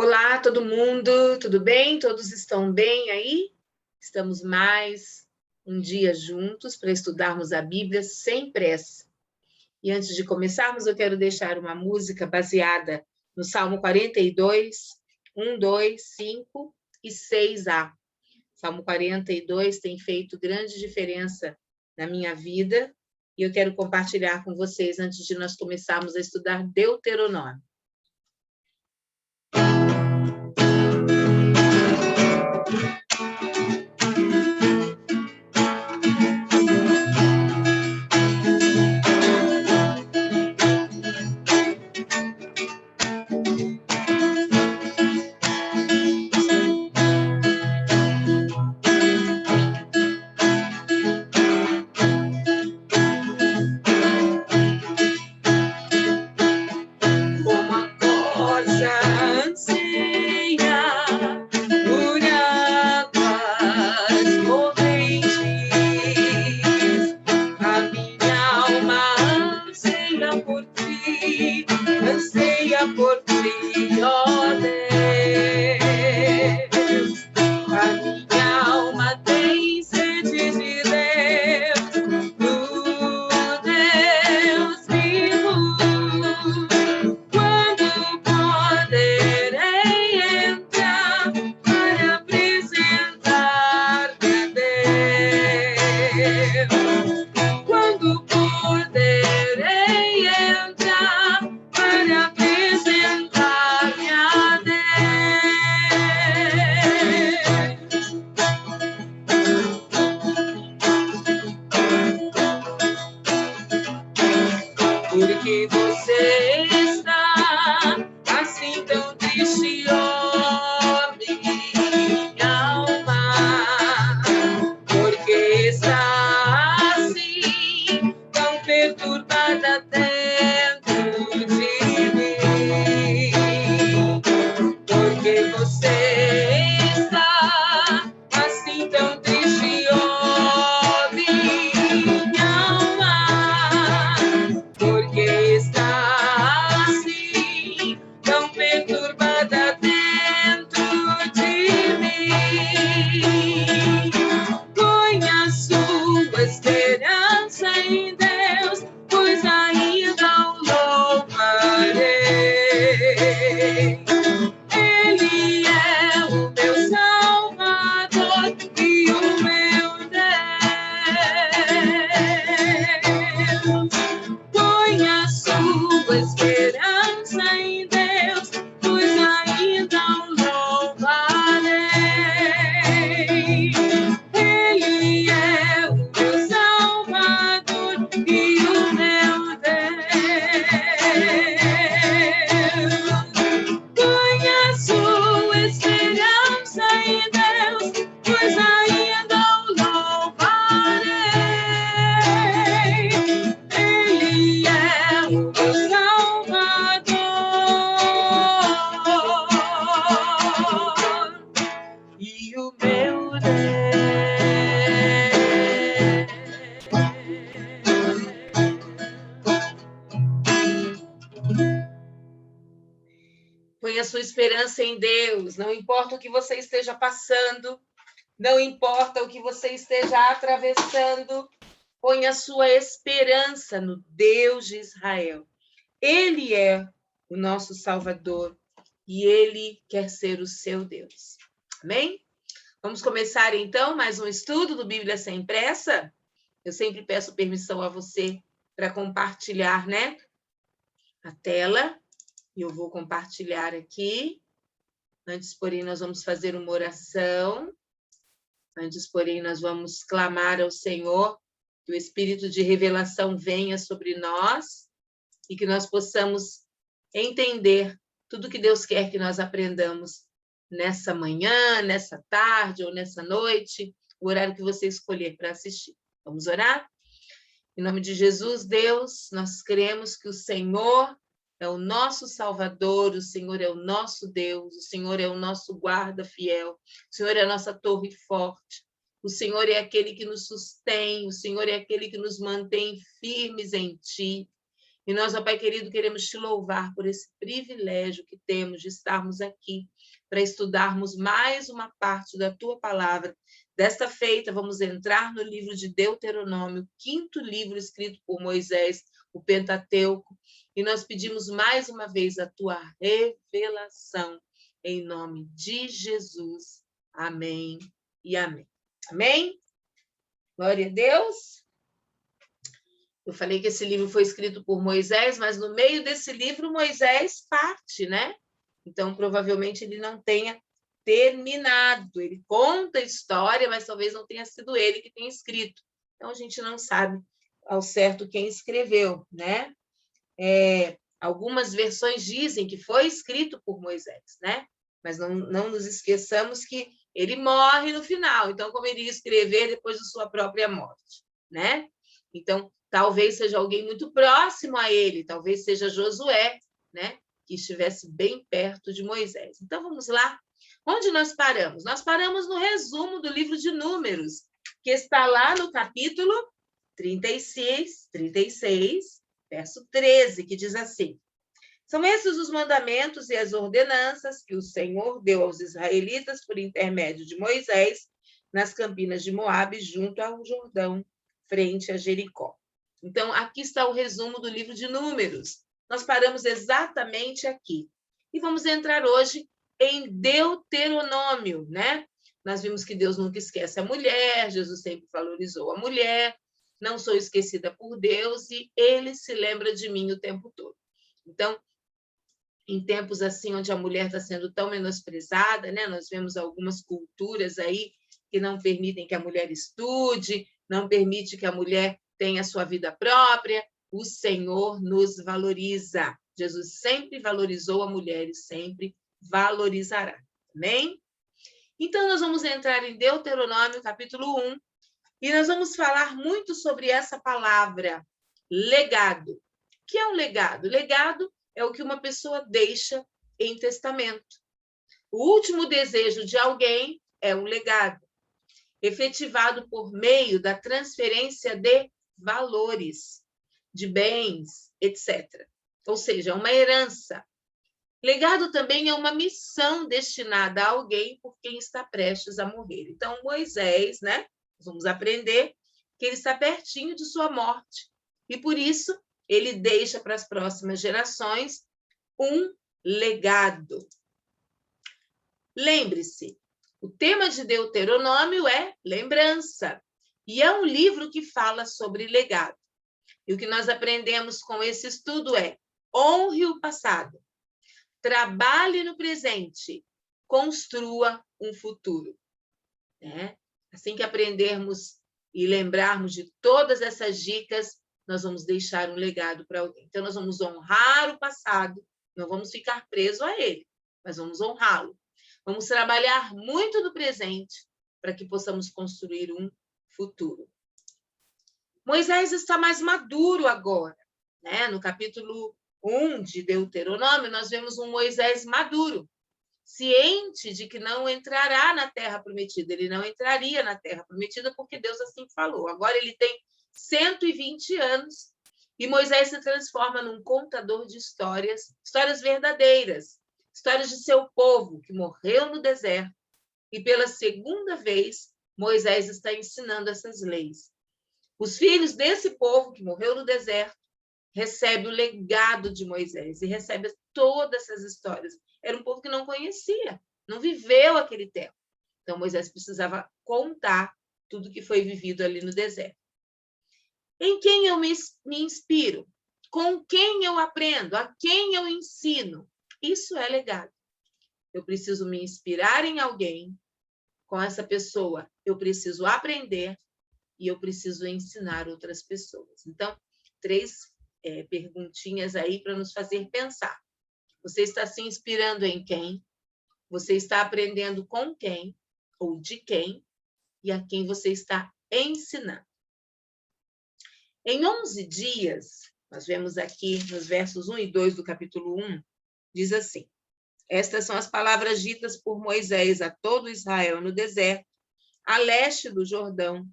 Olá, todo mundo, tudo bem? Todos estão bem aí? Estamos mais um dia juntos para estudarmos a Bíblia sem pressa. E antes de começarmos, eu quero deixar uma música baseada no Salmo 42, 1, 2, 5 e 6a. Salmo 42 tem feito grande diferença na minha vida e eu quero compartilhar com vocês antes de nós começarmos a estudar Deuteronômio. Porque você está assim tão triste, ó minha alma. Porque está assim tão perturbada dentro de mim. Porque você está assim tão triste, ó minha alma. Porque está assim tão perturbada dentro de mim. Põe a sua esperança em Deus, pois ainda o louvarei. Ele é o meu Salvador e o meu Deus. Põe a sua esperança em Deus, pois ainda o louvarei. Ele é o meu Salvador e o meu Deus. Põe a sua esperança em Deus, pois ainda o louvarei. Ele é o meu Salvador e o meu Deus. Põe a sua esperança em Deus, não importa o que você esteja passando, não importa o que você esteja atravessando, põe a sua esperança no Deus de Israel. Ele é o nosso Salvador e Ele quer ser o seu Deus. Amém? Vamos começar então mais um estudo do Bíblia Sem Pressa? Eu sempre peço permissão a você para compartilhar, né? A tela. Eu vou compartilhar aqui. Antes, porém, nós vamos fazer uma oração. Antes, porém, nós vamos clamar ao Senhor que o Espírito de revelação venha sobre nós e que nós possamos entender tudo que Deus quer que nós aprendamos nessa manhã, nessa tarde ou nessa noite, o horário que você escolher para assistir. Vamos orar? Em nome de Jesus, Deus, nós cremos que o Senhor é o nosso Salvador, o Senhor é o nosso Deus, o Senhor é o nosso guarda fiel, o Senhor é a nossa torre forte, o Senhor é aquele que nos sustém, o Senhor é aquele que nos mantém firmes em Ti. E nós, ó Pai querido, queremos te louvar por esse privilégio que temos de estarmos aqui para estudarmos mais uma parte da tua palavra. Desta feita, vamos entrar no livro de Deuteronômio, 5º livro escrito por Moisés, o Pentateuco, e nós pedimos mais uma vez a tua revelação, em nome de Jesus. Amém e amém. Amém? Glória a Deus. Eu falei que esse livro foi escrito por Moisés, mas no meio desse livro Moisés parte, né? Então, provavelmente ele não tenha terminado. Ele conta a história, mas talvez não tenha sido ele que tenha escrito. Então, a gente não sabe ao certo quem escreveu, né? Algumas versões dizem que foi escrito por Moisés, né? Mas não nos esqueçamos que ele morre no final. Então, como ele ia escrever depois de sua própria morte, né? Então, talvez seja alguém muito próximo a ele, talvez seja Josué, né? Que estivesse bem perto de Moisés. Então, vamos lá. Onde nós paramos? Nós paramos no resumo do livro de Números, que está lá no capítulo 36, verso 13, que diz assim: são esses os mandamentos e as ordenanças que o Senhor deu aos israelitas por intermédio de Moisés nas campinas de Moabe, junto ao Jordão, frente a Jericó. Então, aqui está o resumo do livro de Números. Nós paramos exatamente aqui. E vamos entrar hoje em Deuteronômio, né? Nós vimos que Deus nunca esquece a mulher, Jesus sempre valorizou a mulher, não sou esquecida por Deus e ele se lembra de mim o tempo todo. Então, em tempos assim, onde a mulher está sendo tão menosprezada, né? Nós vemos algumas culturas aí que não permitem que a mulher estude, não permite que a mulher tenha sua vida própria. O Senhor nos valoriza. Jesus sempre valorizou a mulher e sempre valorizará. Amém? Então, nós vamos entrar em Deuteronômio, capítulo 1, e nós vamos falar muito sobre essa palavra, legado. O que é um legado? Legado é o que uma pessoa deixa em testamento. O último desejo de alguém é um legado, efetivado por meio da transferência de valores, de bens, etc. Ou seja, uma herança. Legado também é uma missão destinada a alguém por quem está prestes a morrer. Então, Moisés, né? Vamos aprender que ele está pertinho de sua morte. E, por isso, ele deixa para as próximas gerações um legado. Lembre-se, o tema de Deuteronômio é lembrança. E é um livro que fala sobre legado. E o que nós aprendemos com esse estudo é: honre o passado, trabalhe no presente, construa um futuro. Né? Assim que aprendermos e lembrarmos de todas essas dicas, nós vamos deixar um legado para alguém. Então, nós vamos honrar o passado, não vamos ficar presos a ele, mas vamos honrá-lo. Vamos trabalhar muito no presente para que possamos construir um futuro. Moisés está mais maduro agora, né? No capítulo 1 de Deuteronômio, nós vemos um Moisés maduro, ciente de que não entrará na terra prometida. Ele não entraria na terra prometida porque Deus assim falou. Agora ele tem 120 anos e Moisés se transforma num contador de histórias, histórias verdadeiras, histórias de seu povo que morreu no deserto. E pela segunda vez, Moisés está ensinando essas leis. Os filhos desse povo que morreu no deserto recebem o legado de Moisés e recebem todas essas histórias. Era um povo que não conhecia, não viveu aquele tempo. Então, Moisés precisava contar tudo que foi vivido ali no deserto. Em quem eu me inspiro? Com quem eu aprendo? A quem eu ensino? Isso é legado. Eu preciso me inspirar em alguém. Com essa pessoa, eu preciso aprender e eu preciso ensinar outras pessoas. Então, 3 perguntinhas aí para nos fazer pensar. Você está se inspirando em quem? Você está aprendendo com quem? Ou de quem? E a quem você está ensinando? Em 11 dias, nós vemos aqui nos versos 1 e 2 do capítulo 1, diz assim: estas são as palavras ditas por Moisés a todo Israel no deserto, a leste do Jordão,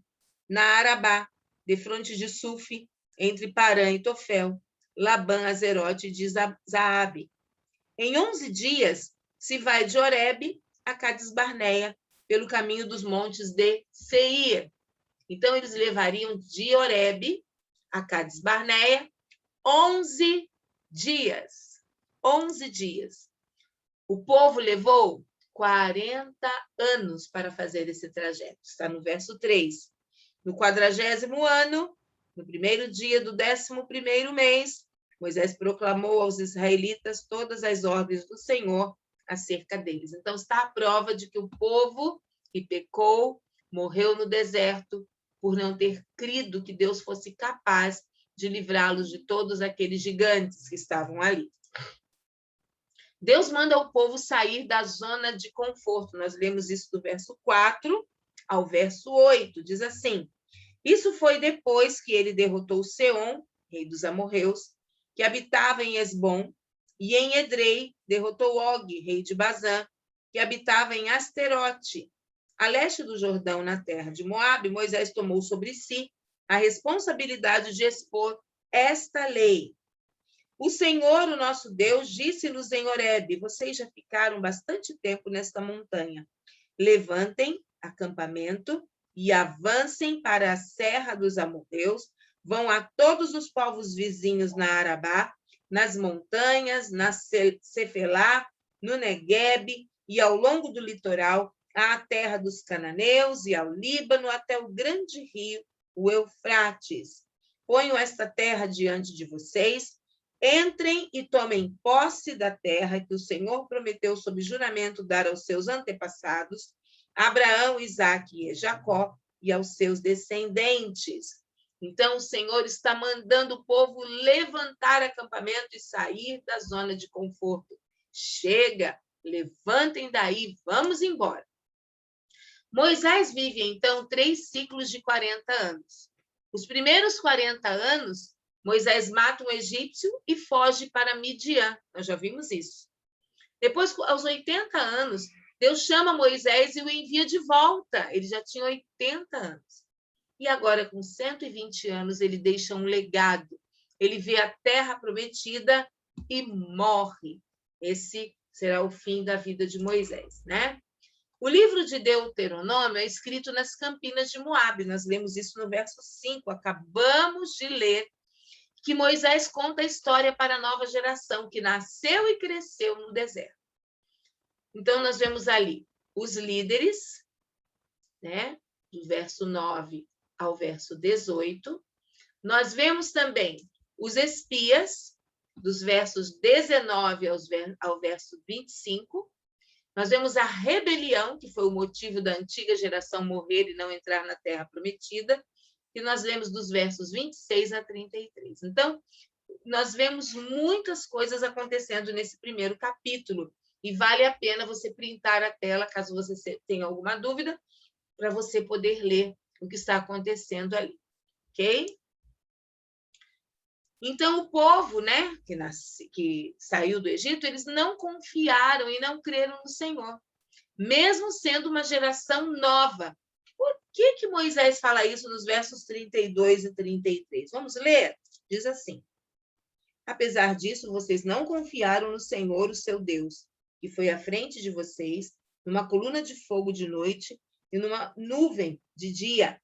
na Arabá, defronte de Sufi, entre Parã e Tofel, Labã, Azerote de Zaabe. Em 11 dias, se vai de Horebe a Cades Barneia, pelo caminho dos montes de Seir. Então, eles levariam de Horebe a Cades Barneia 11 dias. 11 dias. O povo levou 40 anos para fazer esse trajeto. Está no verso 3. No 40º ano, no primeiro dia do 11º mês, Moisés proclamou aos israelitas todas as ordens do Senhor acerca deles. Então, está a prova de que o povo que pecou morreu no deserto por não ter crido que Deus fosse capaz de livrá-los de todos aqueles gigantes que estavam ali. Deus manda o povo sair da zona de conforto. Nós lemos isso do verso 4 ao verso 8. Diz assim: isso foi depois que ele derrotou Seom, rei dos amorreus, que habitava em Esbom, e em Edrei derrotou Og, rei de Bazã, que habitava em Asterote. A leste do Jordão, na terra de Moabe, Moisés tomou sobre si a responsabilidade de expor esta lei. O Senhor, o nosso Deus, disse-nos em Horebe: vocês já ficaram bastante tempo nesta montanha. Levantem acampamento e avancem para a serra dos amorreus, vão a todos os povos vizinhos na Arabá, nas montanhas, na Cefelá, no Neguebe e ao longo do litoral, à terra dos cananeus e ao Líbano, até o grande rio, o Eufrates. Ponho esta terra diante de vocês, entrem e tomem posse da terra que o Senhor prometeu sob juramento dar aos seus antepassados, Abraão, Isaque e Jacó, e aos seus descendentes. Então, o Senhor está mandando o povo levantar acampamento e sair da zona de conforto. Chega, levantem daí, vamos embora. Moisés vive, então, 3 ciclos de 40 anos. Os primeiros 40 anos, Moisés mata um egípcio e foge para Midian. Nós já vimos isso. Depois, aos 80 anos, Deus chama Moisés e o envia de volta. Ele já tinha 80 anos. E agora, com 120 anos, ele deixa um legado. Ele vê a terra prometida e morre. Esse será o fim da vida de Moisés, né? O livro de Deuteronômio é escrito nas campinas de Moabe. Nós lemos isso no verso 5. Acabamos de ler que Moisés conta a história para a nova geração, que nasceu e cresceu no deserto. Então, nós vemos ali os líderes, né? Do verso 9 ao verso 18. Nós vemos também os espias, dos versos 19 ao verso 25. Nós vemos a rebelião, que foi o motivo da antiga geração morrer e não entrar na terra prometida, que nós lemos dos versos 26 a 33. Então, nós vemos muitas coisas acontecendo nesse primeiro capítulo, e vale a pena você printar a tela, caso você tenha alguma dúvida, para você poder ler o que está acontecendo ali, ok? Então, o povo, né, que saiu do Egito, eles não confiaram e não creram no Senhor, mesmo sendo uma geração nova. Por que Moisés fala isso nos versos 32 e 33? Vamos ler? Diz assim: apesar disso, vocês não confiaram no Senhor, o seu Deus, que foi à frente de vocês, numa coluna de fogo de noite e numa nuvem de dia,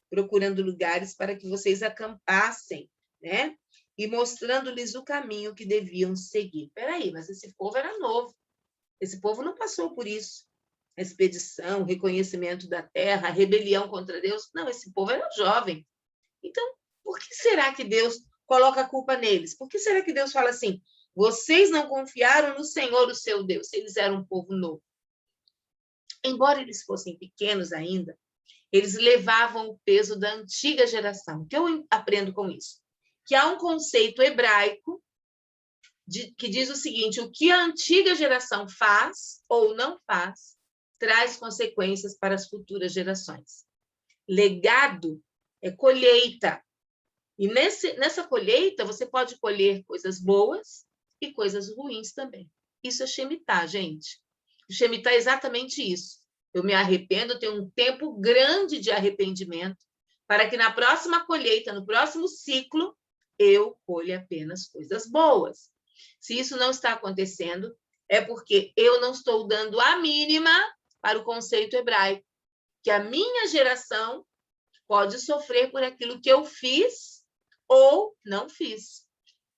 procurando lugares para que vocês acampassem, né? E mostrando-lhes o caminho que deviam seguir. Peraí, mas esse povo era novo. Esse povo não passou por isso. A expedição, o reconhecimento da terra, a rebelião contra Deus. Não, esse povo era jovem. Então, por que será que Deus coloca a culpa neles? Por que será que Deus fala assim, vocês não confiaram no Senhor, o seu Deus, se eles eram um povo novo? Embora eles fossem pequenos ainda, eles levavam o peso da antiga geração. O que eu aprendo com isso? Que há um conceito hebraico que diz o seguinte: o que a antiga geração faz ou não faz traz consequências para as futuras gerações. Legado é colheita. E nessa colheita, você pode colher coisas boas e coisas ruins também. Isso é Shemitah, gente. O Shemitah é exatamente isso. Eu me arrependo, tenho um tempo grande de arrependimento, para que na próxima colheita, no próximo ciclo, eu colho apenas coisas boas. Se isso não está acontecendo, é porque eu não estou dando a mínima para o conceito hebraico, que a minha geração pode sofrer por aquilo que eu fiz ou não fiz,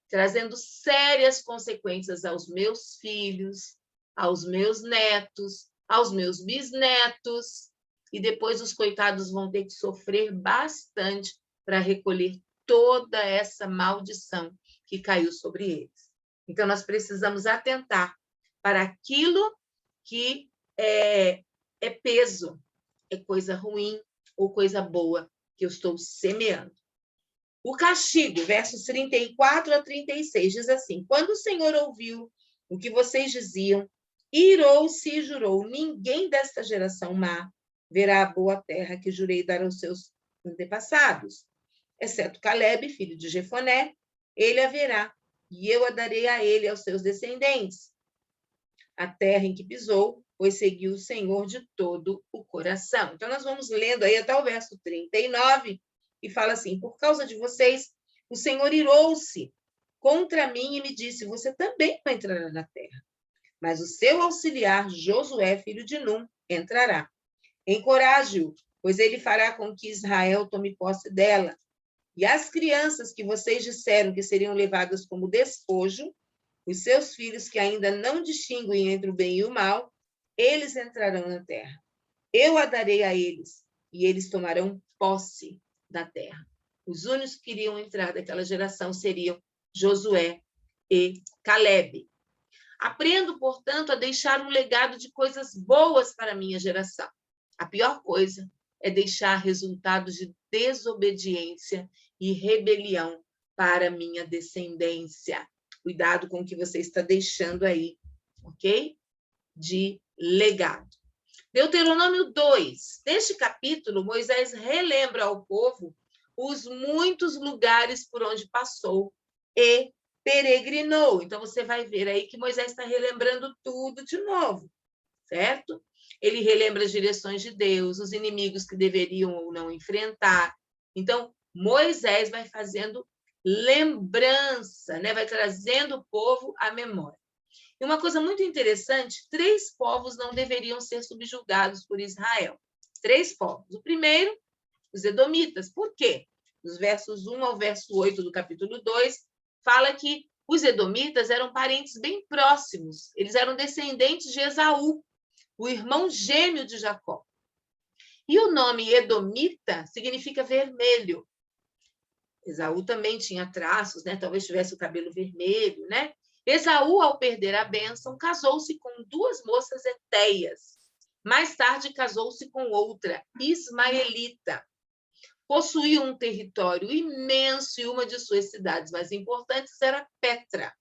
trazendo sérias consequências aos meus filhos, aos meus netos, aos meus bisnetos, e depois os coitados vão ter que sofrer bastante para recolher toda essa maldição que caiu sobre eles. Então, nós precisamos atentar para aquilo que é peso, é coisa ruim ou coisa boa que eu estou semeando. O castigo, versos 34 a 36, diz assim: quando o Senhor ouviu o que vocês diziam, irou-se e jurou: ninguém desta geração má verá a boa terra que jurei dar aos seus antepassados, exceto Calebe, filho de Jefoné, ele a verá, e eu a darei a ele e aos seus descendentes. A terra em que pisou, pois seguiu o Senhor de todo o coração. Então, nós vamos lendo aí até o verso 39, e fala assim: por causa de vocês, o Senhor irou-se contra mim e me disse: você também vai entrar na terra. Mas o seu auxiliar, Josué, filho de Num, entrará. Encoraje-o, pois ele fará com que Israel tome posse dela. E as crianças que vocês disseram que seriam levadas como despojo, os seus filhos que ainda não distinguem entre o bem e o mal, eles entrarão na terra. Eu a darei a eles, e eles tomarão posse da terra. Os únicos que iriam entrar daquela geração seriam Josué e Calebe. Aprendo, portanto, a deixar um legado de coisas boas para a minha geração. A pior coisa é deixar resultados de desobediência e rebelião para a minha descendência. Cuidado com o que você está deixando aí, ok? De legado. Deuteronômio 2. Neste capítulo, Moisés relembra ao povo os muitos lugares por onde passou e peregrinou. Então, você vai ver aí que Moisés está relembrando tudo de novo, certo? Ele relembra as direções de Deus, os inimigos que deveriam ou não enfrentar. Então, Moisés vai fazendo lembrança, né? Vai trazendo o povo à memória. E uma coisa muito interessante, 3 povos não deveriam ser subjugados por Israel. 3 povos. O primeiro, os edomitas. Por quê? Nos versos 1 ao verso 8 do capítulo 2, fala que os edomitas eram parentes bem próximos. Eles eram descendentes de Esaú, o irmão gêmeo de Jacó. E o nome edomita significa vermelho. Esaú também tinha traços, né? Talvez tivesse o cabelo vermelho, né? Esaú, ao perder a bênção, casou-se com 2 moças hetéias. Mais tarde, casou-se com outra, ismaelita. Possuía um território imenso e uma de suas cidades mais importantes era Petra.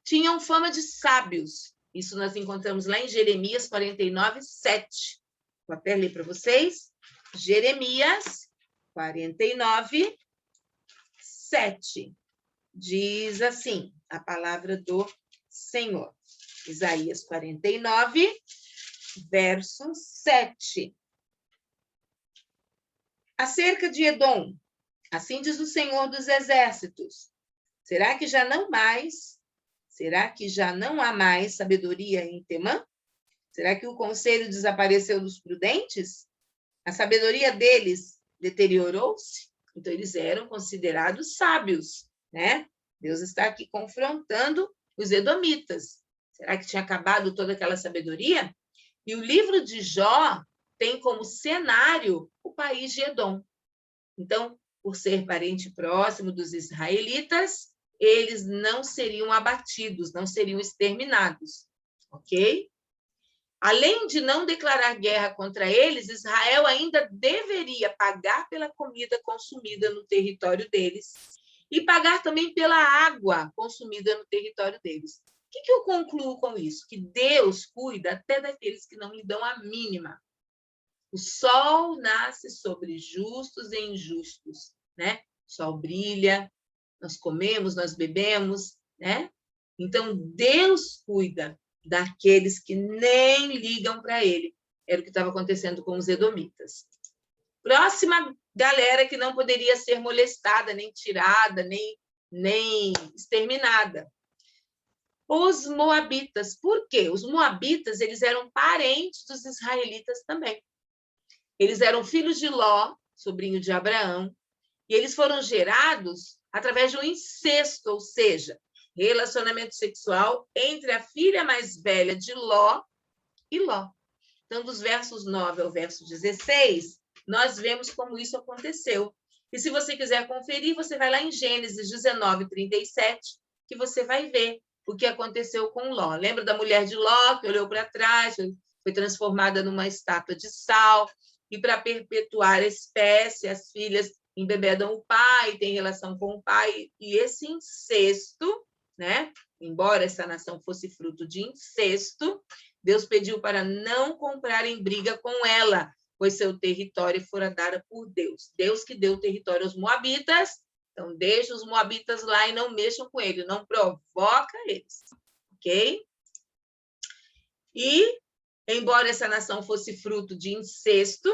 Tinham fama de sábios. Isso nós encontramos lá em Jeremias 49, 7. Vou até ler para vocês. Jeremias 49, 7. Diz assim, a palavra do Senhor. Isaías 49, verso 7. Acerca de Edom, assim diz o Senhor dos Exércitos, será que já não há mais sabedoria em Temã? Será que o conselho desapareceu dos prudentes? A sabedoria deles deteriorou-se? Então, eles eram considerados sábios, né? Deus está aqui confrontando os edomitas. Será que tinha acabado toda aquela sabedoria? E o livro de Jó tem como cenário o país de Edom. Então, por ser parente próximo dos israelitas, eles não seriam abatidos, não seriam exterminados, ok? Além de não declarar guerra contra eles, Israel ainda deveria pagar pela comida consumida no território deles e pagar também pela água consumida no território deles. O que eu concluo com isso? Que Deus cuida até daqueles que não lhe dão a mínima. O sol nasce sobre justos e injustos, né? O sol brilha, nós comemos, nós bebemos, né? Então, Deus cuida daqueles que nem ligam para ele. Era o que estava acontecendo com os edomitas. Próxima galera que não poderia ser molestada, nem tirada, nem nem exterminada. Os moabitas, por quê? Os moabitas, eles eram parentes dos israelitas também. Eles eram filhos de Ló, sobrinho de Abraão, e eles foram gerados através de um incesto, ou seja, relacionamento sexual entre a filha mais velha de Ló e Ló. Então, dos versos 9 ao verso 16, nós vemos como isso aconteceu. E se você quiser conferir, você vai lá em Gênesis 19, 37, que você vai ver o que aconteceu com Ló. Lembra da mulher de Ló, que olhou para trás, foi transformada numa estátua de sal, e para perpetuar a espécie, as filhas embebedam o pai, têm relação com o pai, e esse incesto, né? Embora essa nação fosse fruto de incesto, Deus pediu para não comprarem briga com ela, pois seu território fora dado por Deus. Deus que deu o território aos moabitas, então deixa os moabitas lá e não mexam com ele, não provoca eles, ok? E, embora essa nação fosse fruto de incesto,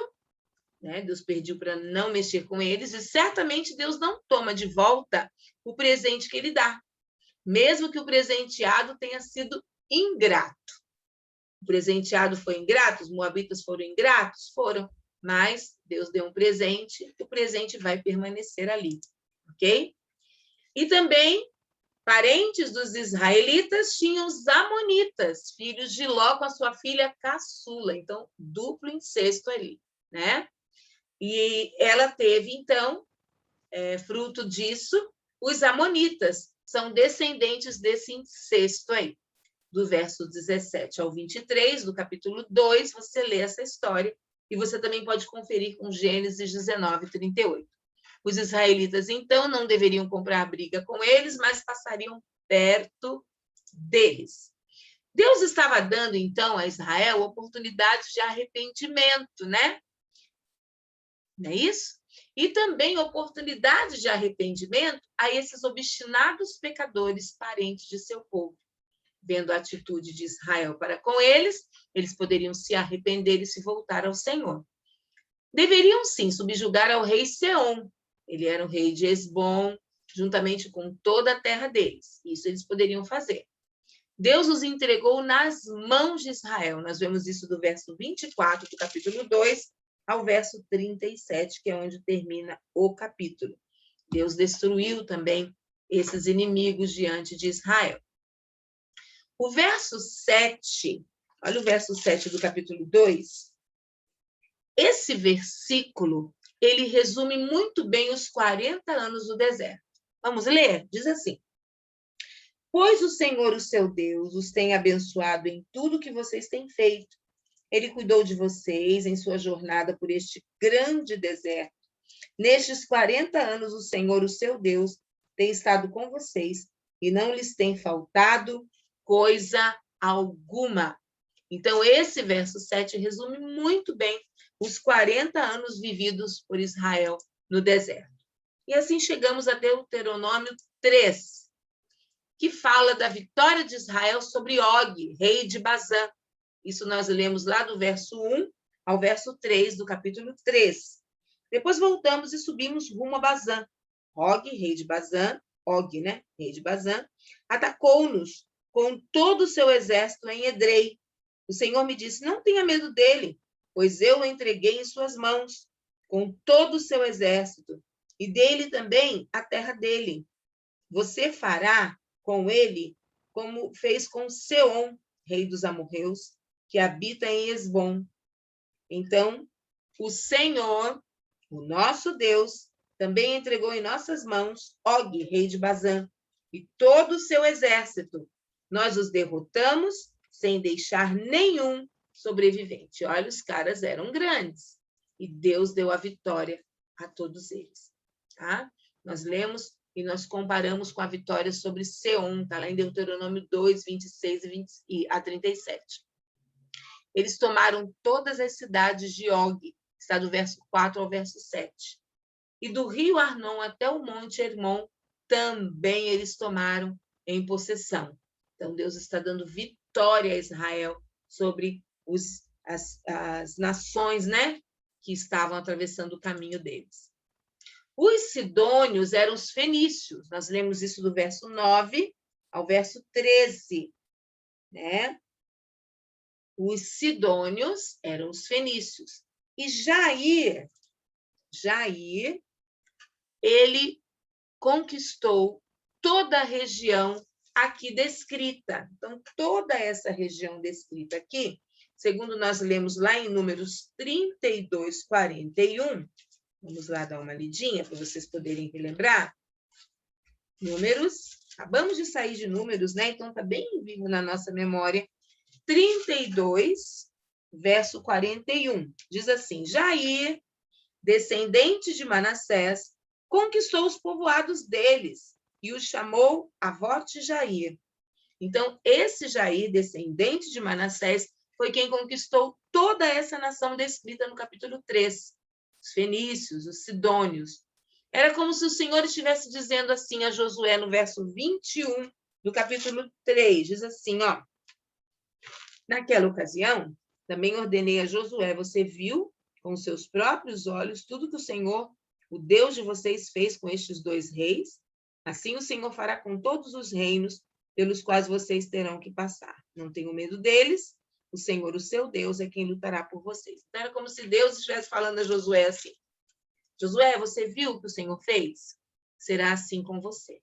né, Deus pediu para não mexer com eles, e certamente Deus não toma de volta o presente que ele dá, mesmo que o presenteado tenha sido ingrato. O presenteado foi ingrato, os moabitas foram ingratos? Foram, mas Deus deu um presente, o presente vai permanecer ali, ok? E também, parentes dos israelitas tinham os amonitas, filhos de Ló com a sua filha caçula, então, duplo incesto ali, né? E ela teve, então, fruto disso, os amonitas, são descendentes desse incesto aí. Do verso 17 ao 23, do capítulo 2, você lê essa história, e você também pode conferir com Gênesis 19, 38. Os israelitas, então, não deveriam comprar briga com eles, mas passariam perto deles. Deus estava dando, então, a Israel oportunidades de arrependimento, né? Não é isso? E também oportunidades de arrependimento a esses obstinados pecadores, parentes de seu povo. Vendo a atitude de Israel para com eles, eles poderiam se arrepender e se voltar ao Senhor. Deveriam, sim, subjugar ao rei Seom. Ele era o rei de Hesbom, juntamente com toda a terra deles. Isso eles poderiam fazer. Deus os entregou nas mãos de Israel. Nós vemos isso do verso 24 do capítulo 2 ao verso 37, que é onde termina o capítulo. Deus destruiu também esses inimigos diante de Israel. O verso 7, olha o verso 7 do capítulo 2. Esse versículo, ele resume muito bem os 40 anos do deserto. Vamos ler? Diz assim: Pois o Senhor, o seu Deus, os tem abençoado em tudo que vocês têm feito. Ele cuidou de vocês em sua jornada por este grande deserto. Nestes 40 anos, o Senhor, o seu Deus, tem estado com vocês e não lhes tem faltado coisa alguma. Então, esse verso 7 resume muito bem os 40 anos vividos por Israel no deserto. E assim chegamos a Deuteronômio 3, que fala da vitória de Israel sobre Og, rei de Bazã. Isso nós lemos lá do verso 1 ao verso 3 do capítulo 3. Depois voltamos e subimos rumo a Bazã. Og, rei de Bazã, Og, né, rei de Bazã, atacou-nos com todo o seu exército em Edrei. O Senhor me disse, não tenha medo dele, pois eu o entreguei em suas mãos, com todo o seu exército, e dele também a terra dele. Você fará com ele como fez com Seom, rei dos amorreus, que habita em Hesbom. Então, o Senhor, o nosso Deus, também entregou em nossas mãos Og, rei de Bazã, e todo o seu exército. Nós os derrotamos sem deixar nenhum sobrevivente. Olha, os caras eram grandes. E Deus deu a vitória a todos eles. Tá? Nós lemos e nós comparamos com a vitória sobre Seom, está lá em Deuteronômio 2, 26 a 37. Eles tomaram todas as cidades de Og, está do verso 4 ao verso 7. E do rio Arnon até o monte Hermon, também eles tomaram em possessão. Então, Deus está dando vitória a Israel sobre as nações, né, que estavam atravessando o caminho deles. Os sidônios eram os fenícios. Nós lemos isso do verso 9 ao verso 13, né? Os sidônios eram os fenícios. E Jair, ele conquistou toda a região aqui descrita. Então, toda essa região descrita aqui, segundo nós lemos lá em Números 32, 41, vamos lá dar uma lidinha para vocês poderem relembrar. Números, acabamos de sair de Números, né? Então, está bem vivo na nossa memória. 32, verso 41. Diz assim: Jair, descendente de Manassés, conquistou os povoados deles e os chamou Avote Jair. Então, esse Jair, descendente de Manassés, foi quem conquistou toda essa nação descrita no capítulo 3. Os fenícios, os sidônios. Era como se o Senhor estivesse dizendo assim a Josué no verso 21 do capítulo 3. Diz assim, ó. Naquela ocasião, também ordenei a Josué, você viu com seus próprios olhos tudo que o Senhor, o Deus de vocês, fez com estes dois reis? Assim o Senhor fará com todos os reinos pelos quais vocês terão que passar. Não tenham medo deles, o Senhor, o seu Deus, é quem lutará por vocês. Então, era como se Deus estivesse falando a Josué assim, Josué, você viu o que o Senhor fez? Será assim com você.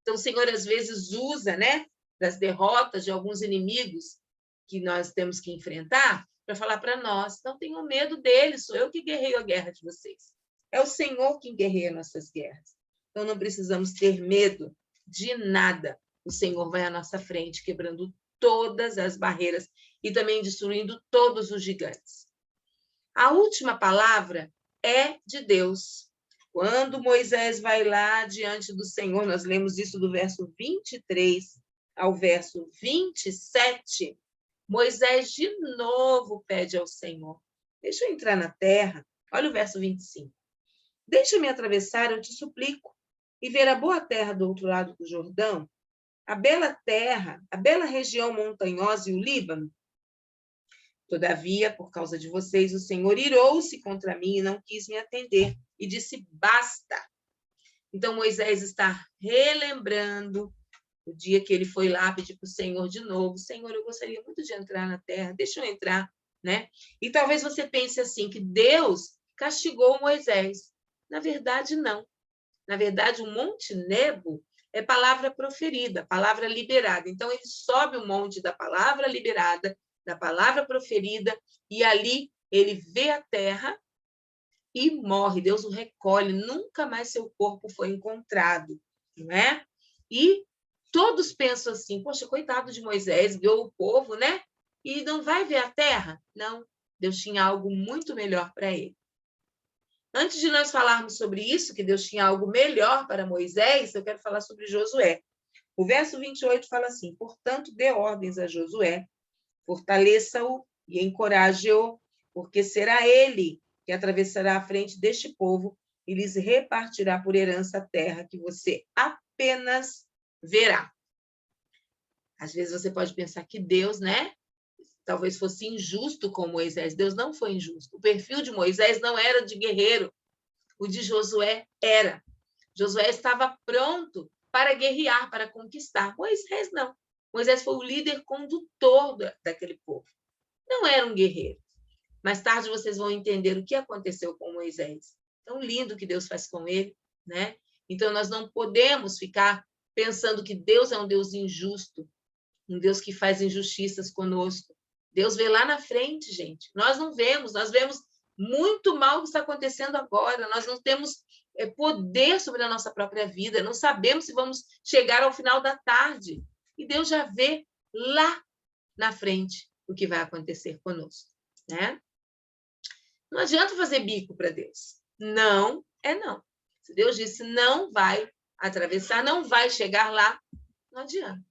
Então, o Senhor, às vezes, usa, né, das derrotas de alguns inimigos que nós temos que enfrentar para falar para nós, não tenham medo deles, sou eu que guerreio a guerra de vocês. É o Senhor quem guerreia nossas guerras. Então, não precisamos ter medo de nada. O Senhor vai à nossa frente, quebrando todas as barreiras e também destruindo todos os gigantes. A última palavra é de Deus. Quando Moisés vai lá diante do Senhor, nós lemos isso do verso 23 ao verso 27, Moisés de novo pede ao Senhor, deixa eu entrar na terra. Olha o verso 25. Deixa-me atravessar, eu te suplico, e ver a boa terra do outro lado do Jordão, a bela terra, a bela região montanhosa e o Líbano. Todavia, por causa de vocês, o Senhor irou-se contra mim e não quis me atender, e disse, basta. Então, Moisés está relembrando o dia que ele foi lá pedir para o Senhor de novo, Senhor, eu gostaria muito de entrar na terra, deixa eu entrar, né? E talvez você pense assim, que Deus castigou Moisés. Na verdade, não. Na verdade, o Monte Nebo é palavra proferida, palavra liberada. Então, ele sobe o monte da palavra liberada, da palavra proferida, e ali ele vê a terra e morre. Deus o recolhe, nunca mais seu corpo foi encontrado, não é? E todos pensam assim, poxa, coitado de Moisés, viu o povo, né? E não vai ver a terra? Não, Deus tinha algo muito melhor para ele. Antes de nós falarmos sobre isso, que Deus tinha algo melhor para Moisés, eu quero falar sobre Josué. O verso 28 fala assim, portanto, dê ordens a Josué, fortaleça-o e encoraje-o, porque será ele que atravessará a frente deste povo e lhes repartirá por herança a terra que você apenas verá. Às vezes você pode pensar que Deus, né, talvez fosse injusto com Moisés. Deus não foi injusto. O perfil de Moisés não era de guerreiro. O de Josué era. Josué estava pronto para guerrear, para conquistar. Moisés não. Moisés foi o líder condutor daquele povo. Não era um guerreiro. Mais tarde vocês vão entender o que aconteceu com Moisés. Tão lindo que Deus faz com ele, né? Então nós não podemos ficar pensando que Deus é um Deus injusto, um Deus que faz injustiças conosco. Deus vê lá na frente, gente. Nós não vemos, nós vemos muito mal o que está acontecendo agora. Nós não temos poder sobre a nossa própria vida, não sabemos se vamos chegar ao final da tarde. E Deus já vê lá na frente o que vai acontecer conosco, né? Não adianta fazer bico para Deus. Não é não. Se Deus disse não vai atravessar, não vai chegar lá, não adianta.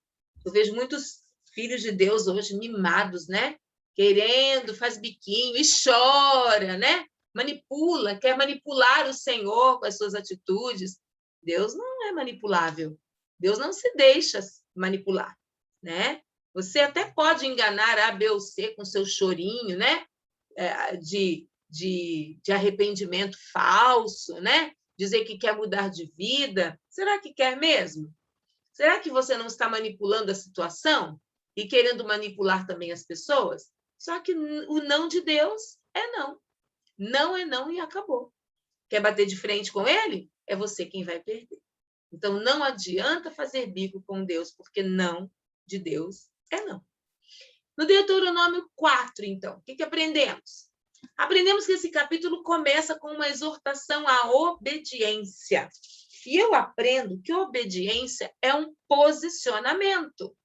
Eu vejo muitos filhos de Deus hoje mimados, né? Querendo, faz biquinho e chora, né? Manipula, quer manipular o Senhor com as suas atitudes. Deus não é manipulável. Deus não se deixa manipular, né? Você até pode enganar A, B ou C com seu chorinho, né? De arrependimento falso, né? dizer que quer mudar de vida. Será que quer mesmo? Será que você não está manipulando a situação e querendo manipular também as pessoas? Só que o não de Deus é não. Não é não e acabou. Quer bater de frente com ele? É você quem vai perder. Então, não adianta fazer bico com Deus, porque não de Deus é não. No Deuteronômio 4, então, o que aprendemos? Aprendemos que esse capítulo começa com uma exortação à obediência. E eu aprendo que obediência é um posicionamento.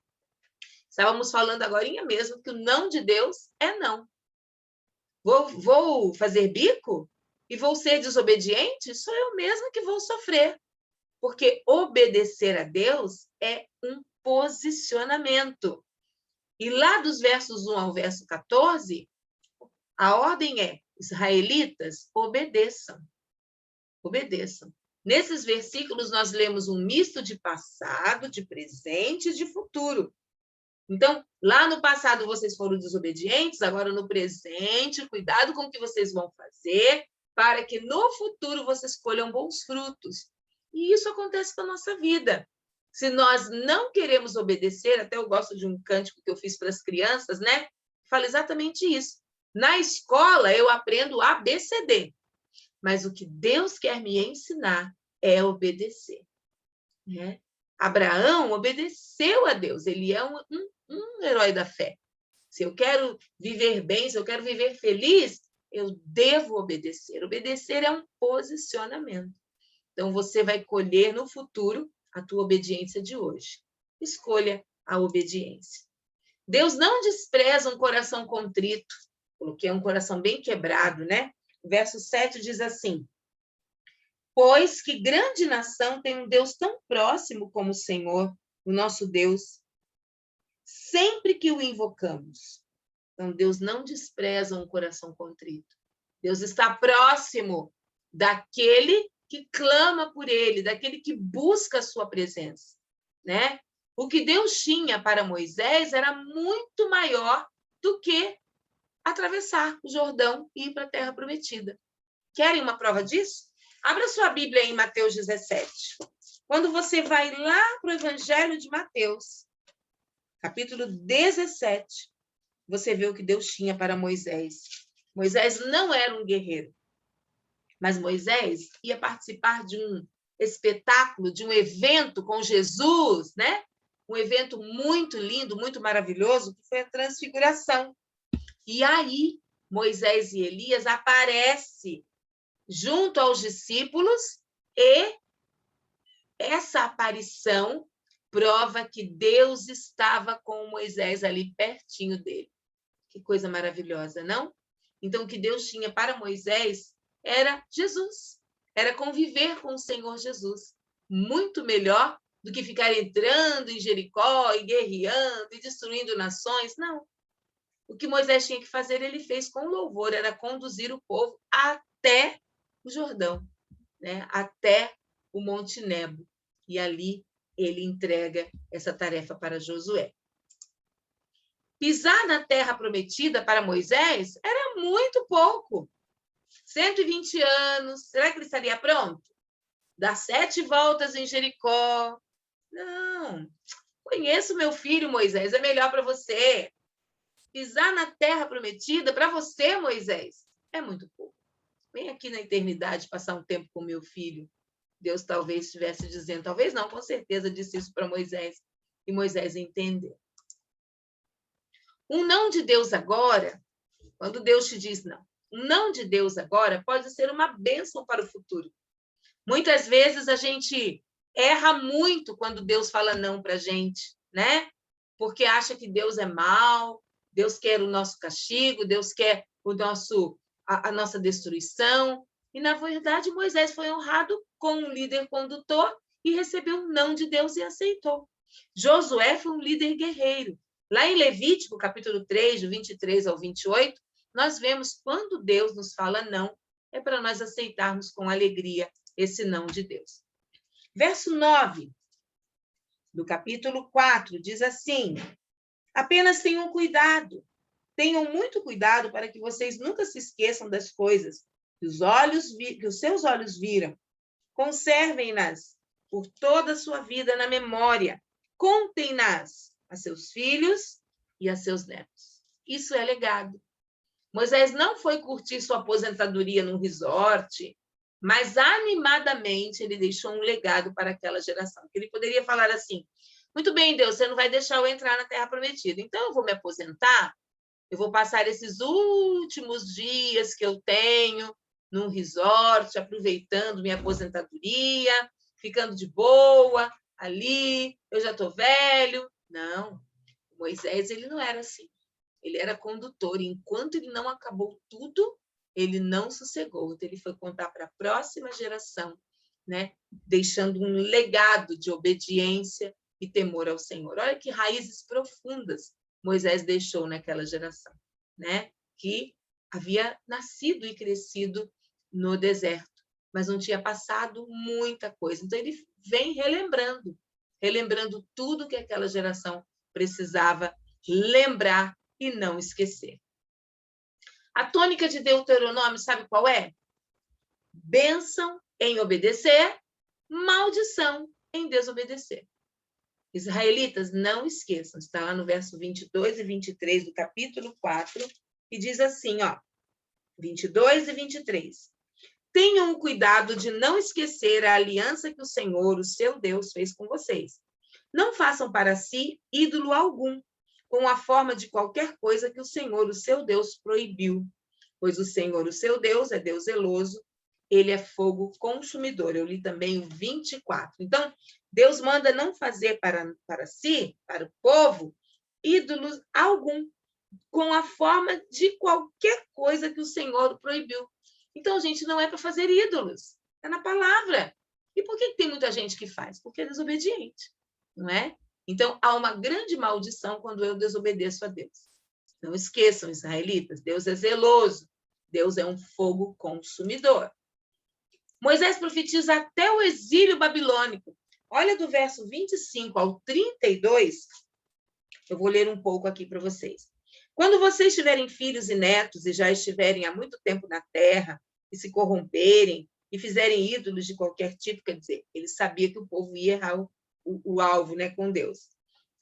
Estávamos falando agora mesmo que o não de Deus é não. Vou fazer bico e vou ser desobediente? Sou eu mesma que vou sofrer. Porque obedecer a Deus é um posicionamento. E lá dos versos 1 ao verso 14, a ordem é: israelitas, obedeçam. Obedeçam. Nesses versículos, nós lemos um misto de passado, de presente e de futuro. Então, lá no passado vocês foram desobedientes, agora no presente, cuidado com o que vocês vão fazer, para que no futuro vocês colham bons frutos. E isso acontece com a nossa vida. Se nós não queremos obedecer, até eu gosto de um cântico que eu fiz para as crianças, né? Fala exatamente isso. Na escola, eu aprendo ABCD, mas o que Deus quer me ensinar é obedecer. Né? Abraão obedeceu a Deus, ele é um herói da fé. Se eu quero viver bem, se eu quero viver feliz, eu devo obedecer. Obedecer é um posicionamento. Então, você vai colher no futuro a tua obediência de hoje. Escolha a obediência. Deus não despreza um coração contrito, coloquei um coração bem quebrado, né? O verso 7 diz assim: pois que grande nação tem um Deus tão próximo como o Senhor, o nosso Deus, sempre que o invocamos. Então, Deus não despreza um coração contrito. Deus está próximo daquele que clama por ele, daquele que busca a sua presença, né? O que Deus tinha para Moisés era muito maior do que atravessar o Jordão e ir para a Terra Prometida. Querem uma prova disso? Abra sua Bíblia em Mateus 17. Quando você vai lá para o Evangelho de Mateus, capítulo 17, você vê o que Deus tinha para Moisés. Moisés não era um guerreiro, mas Moisés ia participar de um espetáculo, de um evento com Jesus, né? Um evento muito lindo, muito maravilhoso, que foi a Transfiguração. E aí, Moisés e Elias aparecem junto aos discípulos e essa aparição prova que Deus estava com Moisés ali pertinho dele. Que coisa maravilhosa, não? Então, o que Deus tinha para Moisés era Jesus, era conviver com o Senhor Jesus. Muito melhor do que ficar entrando em Jericó e guerreando e destruindo nações. Não. O que Moisés tinha que fazer, ele fez com louvor, era conduzir o povo até o Jordão, né? Até o Monte Nebo. E ali ele entrega essa tarefa para Josué. Pisar na terra prometida para Moisés era muito pouco. 120 anos, será que ele estaria pronto? Dar 7 voltas em Jericó? Não. Conheço meu filho, Moisés, é melhor para você. Pisar na terra prometida para você, Moisés, é muito pouco. Vem aqui na eternidade passar um tempo com meu filho. Deus talvez estivesse dizendo, talvez não, com certeza disse isso para Moisés. E Moisés entendeu. Um não de Deus agora, quando Deus te diz não, um não de Deus agora pode ser uma bênção para o futuro. Muitas vezes a gente erra muito quando Deus fala não para a gente, né? Porque acha que Deus é mau, Deus quer o nosso castigo, Deus quer a nossa destruição. E, na verdade, Moisés foi honrado com um líder condutor e recebeu um não de Deus e aceitou. Josué foi um líder guerreiro. Lá em Levítico, capítulo 3, do 23 ao 28, nós vemos quando Deus nos fala não, é para nós aceitarmos com alegria esse não de Deus. Verso 9 do capítulo 4 diz assim: apenas tenham cuidado, tenham muito cuidado para que vocês nunca se esqueçam das coisas que os seus olhos viram, Conservem-nas por toda a sua vida na memória. Contem-nas a seus filhos e a seus netos. Isso é legado. Moisés não foi curtir sua aposentadoria num resort, mas animadamente ele deixou um legado para aquela geração. Ele poderia falar assim: muito bem, Deus, você não vai deixar eu entrar na Terra Prometida, então eu vou me aposentar, eu vou passar esses últimos dias que eu tenho num resort, aproveitando minha aposentadoria, ficando de boa ali, eu já estou velho. Não, Moisés ele não era assim. Ele era condutor, e enquanto ele não acabou tudo, ele não sossegou. Então, ele foi contar para a próxima geração, né? Deixando um legado de obediência e temor ao Senhor. Olha que raízes profundas Moisés deixou naquela geração, né? Que havia nascido e crescido no deserto, mas não tinha passado muita coisa. Então, ele vem relembrando tudo que aquela geração precisava lembrar e não esquecer. A tônica de Deuteronômio, sabe qual é? Bênção em obedecer, maldição em desobedecer. Israelitas, não esqueçam, está lá no verso 22 e 23 do capítulo 4, e diz assim, ó, 22 e 23. Tenham o cuidado de não esquecer a aliança que o Senhor, o seu Deus, fez com vocês. Não façam para si ídolo algum, com a forma de qualquer coisa que o Senhor, o seu Deus, proibiu. Pois o Senhor, o seu Deus, é Deus zeloso, ele é fogo consumidor. Eu li também o 24. Então, Deus manda não fazer para si, para o povo, ídolos algum, com a forma de qualquer coisa que o Senhor proibiu. Então, gente, não é para fazer ídolos, é na palavra. E por que tem muita gente que faz? Porque é desobediente, não é? Então, há uma grande maldição quando eu desobedeço a Deus. Não esqueçam, israelitas, Deus é zeloso, Deus é um fogo consumidor. Moisés profetiza até o exílio babilônico. Olha do verso 25 ao 32, eu vou ler um pouco aqui para vocês. Quando vocês tiverem filhos e netos e já estiverem há muito tempo na terra e se corromperem e fizerem ídolos de qualquer tipo, quer dizer, ele sabia que o povo ia errar o alvo, né, com Deus,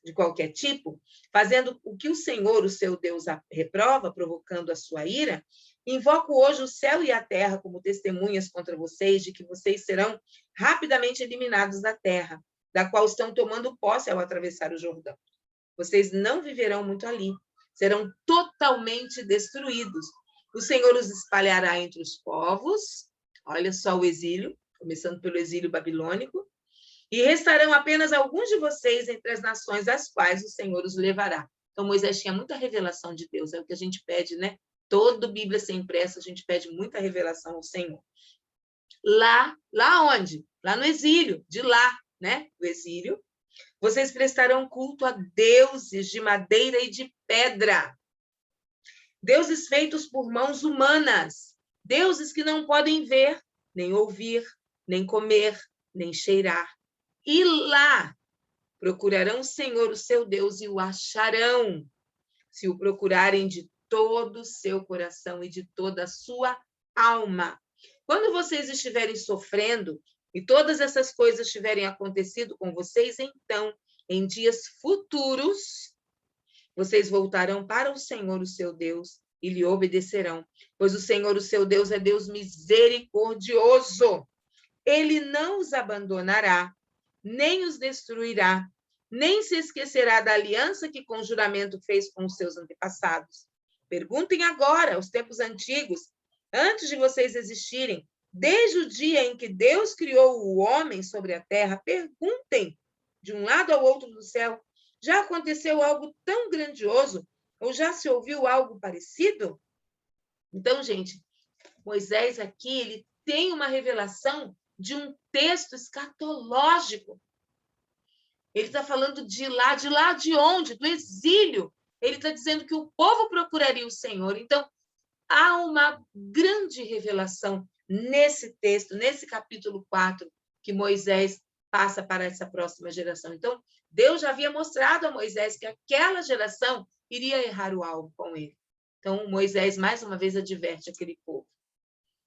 de qualquer tipo, fazendo o que o Senhor, o seu Deus, reprova, provocando a sua ira, invoco hoje o céu e a terra como testemunhas contra vocês de que vocês serão rapidamente eliminados da terra, da qual estão tomando posse ao atravessar o Jordão. Vocês não viverão muito ali, serão totalmente destruídos. O Senhor os espalhará entre os povos, olha só o exílio, começando pelo exílio babilônico, e restarão apenas alguns de vocês entre as nações às quais o Senhor os levará. Então, Moisés tinha muita revelação de Deus, é o que a gente pede, né? Toda Bíblia sem impressa, a gente pede muita revelação ao Senhor. Lá onde? Lá no exílio, de lá, né? Do exílio, vocês prestarão culto a deuses de madeira e de pedra. Deuses feitos por mãos humanas. Deuses que não podem ver, nem ouvir, nem comer, nem cheirar. E lá procurarão o Senhor, o seu Deus, e o acharão, se o procurarem de todo o seu coração e de toda a sua alma. Quando vocês estiverem sofrendo e todas essas coisas tiverem acontecido com vocês, então, em dias futuros, vocês voltarão para o Senhor, o seu Deus, e lhe obedecerão, pois o Senhor, o seu Deus, é Deus misericordioso. Ele não os abandonará, nem os destruirá, nem se esquecerá da aliança que com juramento fez com os seus antepassados. Perguntem agora, aos tempos antigos, antes de vocês existirem, desde o dia em que Deus criou o homem sobre a terra, perguntem de um lado ao outro do céu, já aconteceu algo tão grandioso? Ou já se ouviu algo parecido? Então, gente, Moisés aqui, ele tem uma revelação de um texto escatológico. Ele está falando de lá de onde? Do exílio. Ele está dizendo que o povo procuraria o Senhor. Então, há uma grande revelação nesse texto, nesse capítulo 4, que Moisés passa para essa próxima geração. Então, Deus já havia mostrado a Moisés que aquela geração iria errar o alvo com ele. Então, Moisés, mais uma vez, adverte aquele povo.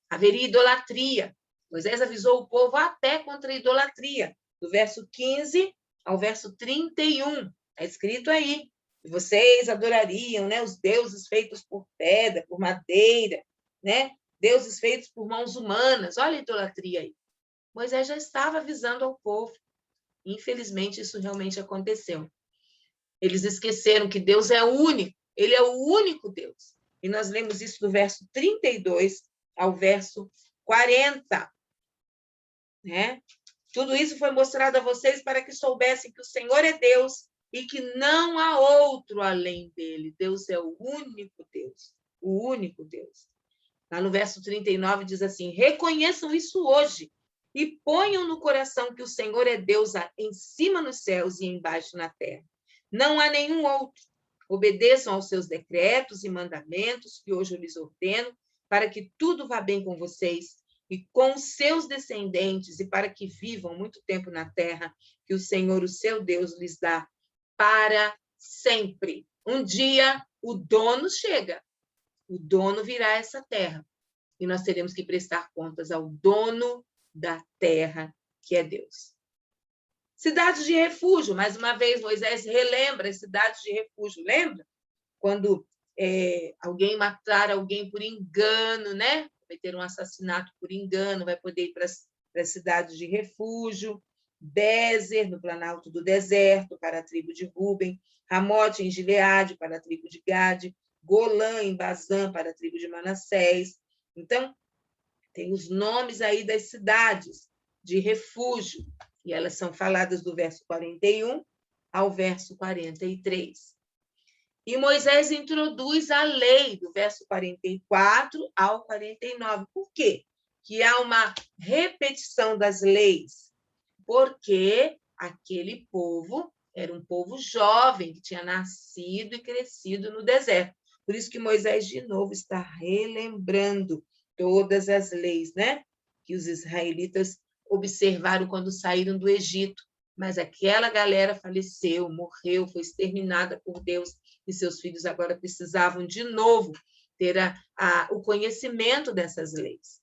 Haveria idolatria, Moisés avisou o povo até contra a idolatria, do verso 15 ao verso 31. Está escrito aí. Vocês adorariam, né, os deuses feitos por pedra, por madeira, né? Deuses feitos por mãos humanas. Olha a idolatria aí. Moisés já estava avisando ao povo. Infelizmente, isso realmente aconteceu. Eles esqueceram que Deus é único. Ele é o único Deus. E nós lemos isso do verso 32 ao verso 40. Né? Tudo isso foi mostrado a vocês para que soubessem que o Senhor é Deus e que não há outro além dele. Deus é o único Deus. O único Deus. Lá no verso 39 diz assim: reconheçam isso hoje e ponham no coração que o Senhor é Deus em cima nos céus e embaixo na terra. Não há nenhum outro. Obedeçam aos seus decretos e mandamentos que hoje eu lhes ordeno, para que tudo vá bem com vocês e com os seus descendentes, e para que vivam muito tempo na terra, que o Senhor, o seu Deus, lhes dá para sempre. Um dia o dono chega, o dono virá a essa terra, e nós teremos que prestar contas ao dono da terra, que é Deus. Cidades de refúgio, mais uma vez, Moisés relembra as cidades de refúgio, lembra? Quando alguém matar alguém por engano, né? Cometer um assassinato por engano, vai poder ir para as cidades de refúgio. Bézer, no planalto do deserto, para a tribo de Ruben. Ramote, em Gileade, para a tribo de Gade. Golã, em Bazã, para a tribo de Manassés. Então, tem os nomes aí das cidades de refúgio, e elas são faladas do verso 41 ao verso 43. E Moisés introduz a lei, do verso 44 ao 49. Por quê? Que há uma repetição das leis. Porque aquele povo era um povo jovem, que tinha nascido e crescido no deserto. Por isso que Moisés, de novo, está relembrando todas as leis, né? Que os israelitas observaram quando saíram do Egito. Mas aquela galera faleceu, morreu, foi exterminada por Deus, e seus filhos agora precisavam de novo ter o conhecimento dessas leis.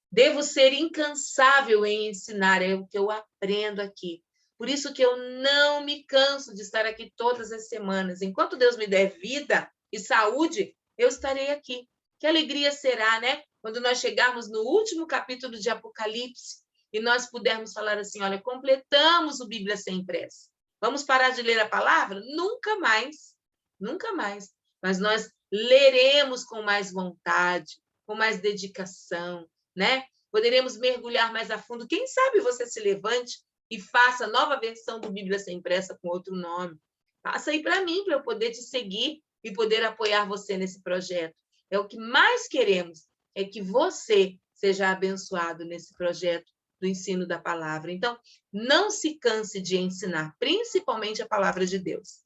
Devo ser incansável em ensinar, é o que eu aprendo aqui. Por isso que eu não me canso de estar aqui todas as semanas. Enquanto Deus me der vida e saúde, eu estarei aqui. Que alegria será, né? Quando nós chegarmos no último capítulo de Apocalipse e nós pudermos falar assim, olha, completamos o Bíblia Sem Pressa. Vamos parar de ler a palavra? Nunca mais. Nunca mais. Mas nós leremos com mais vontade, com mais dedicação, né? Poderemos mergulhar mais a fundo. Quem sabe você se levante e faça a nova versão do Bíblia Sem Pressa com outro nome. Faça aí para mim, para eu poder te seguir e poder apoiar você nesse projeto. É o que mais queremos, é que você seja abençoado nesse projeto do ensino da palavra. Então, não se canse de ensinar, principalmente a palavra de Deus.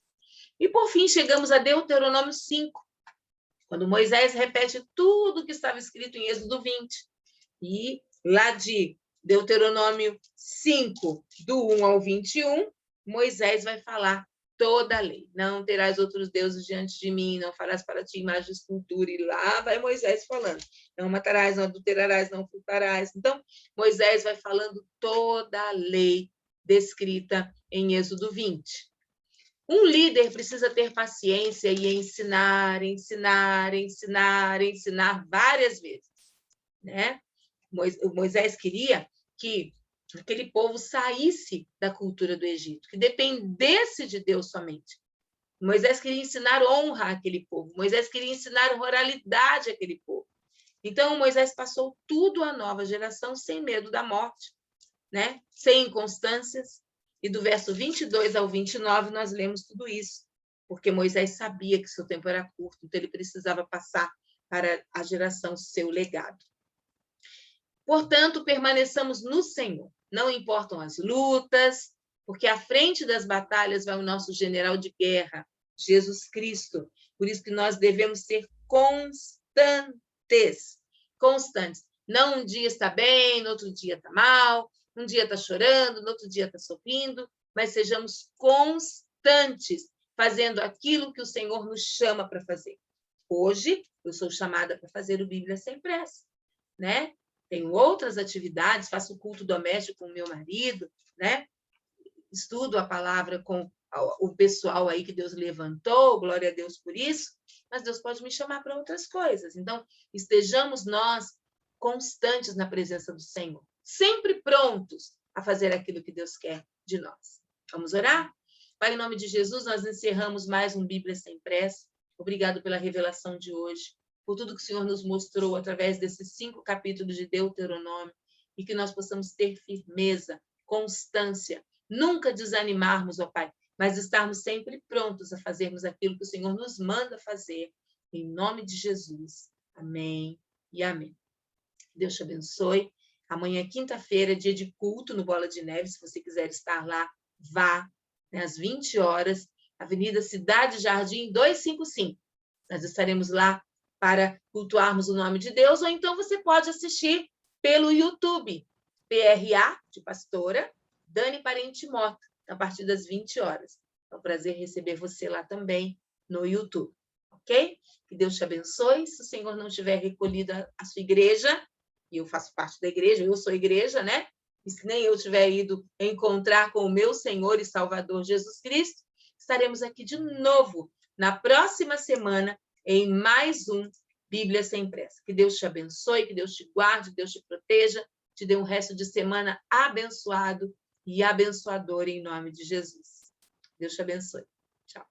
E, por fim, chegamos a Deuteronômio 5, quando Moisés repete tudo que estava escrito em Êxodo 20. E lá de Deuteronômio 5, do 1 ao 21, Moisés vai falar toda a lei. Não terás outros deuses diante de mim, não farás para ti imagem de escultura. E lá vai Moisés falando. Não matarás, não adulterarás, não furtarás. Então, Moisés vai falando toda a lei descrita em Êxodo 20. Um líder precisa ter paciência e ensinar, ensinar, ensinar, ensinar várias vezes, né? Moisés queria que aquele povo saísse da cultura do Egito, que dependesse de Deus somente. Moisés queria ensinar honra àquele povo. Moisés queria ensinar moralidade àquele povo. Então, Moisés passou tudo à nova geração sem medo da morte, né? Sem inconstâncias. E do verso 22 ao 29, nós lemos tudo isso, porque Moisés sabia que seu tempo era curto, então ele precisava passar para a geração seu legado. Portanto, permaneçamos no Senhor. Não importam as lutas, porque à frente das batalhas vai o nosso general de guerra, Jesus Cristo. Por isso que nós devemos ser constantes. Constantes. Não um dia está bem, no outro dia está mal, um dia está chorando, no outro dia está sorrindo, mas sejamos constantes, fazendo aquilo que o Senhor nos chama para fazer. Hoje, eu sou chamada para fazer o Bíblia Sem Pressa, né? tenho outras atividades, faço culto doméstico com o meu marido, né? Estudo a palavra com o pessoal aí que Deus levantou, glória a Deus por isso, mas Deus pode me chamar para outras coisas. Então, estejamos nós constantes na presença do Senhor, sempre prontos a fazer aquilo que Deus quer de nós. Vamos orar? Pai, em nome de Jesus, nós encerramos mais um Bíblia Sem Pressa. Obrigado pela revelação de hoje, por tudo que o Senhor nos mostrou através desses 5 capítulos de Deuteronômio, e que nós possamos ter firmeza, constância, nunca desanimarmos, ó Pai, mas estarmos sempre prontos a fazermos aquilo que o Senhor nos manda fazer, em nome de Jesus. Amém e amém. Deus te abençoe. Amanhã, quinta-feira, é dia de culto no Bola de Neve. Se você quiser estar lá, vá, né, às 20 horas, Avenida Cidade Jardim 255. Nós estaremos lá para cultuarmos o nome de Deus, ou então você pode assistir pelo YouTube, PRA, de pastora, Dani Parente Mota, a partir das 20 horas. É um prazer receber você lá também no YouTube, ok? Que Deus te abençoe. Se o Senhor não tiver recolhido a sua igreja, e eu faço parte da igreja, eu sou igreja, né? E se nem eu tiver ido encontrar com o meu Senhor e Salvador Jesus Cristo, estaremos aqui de novo na próxima semana em mais um Bíblia Sem Pressa. Que Deus te abençoe, que Deus te guarde, que Deus te proteja, te dê um resto de semana abençoado e abençoador em nome de Jesus. Deus te abençoe. Tchau.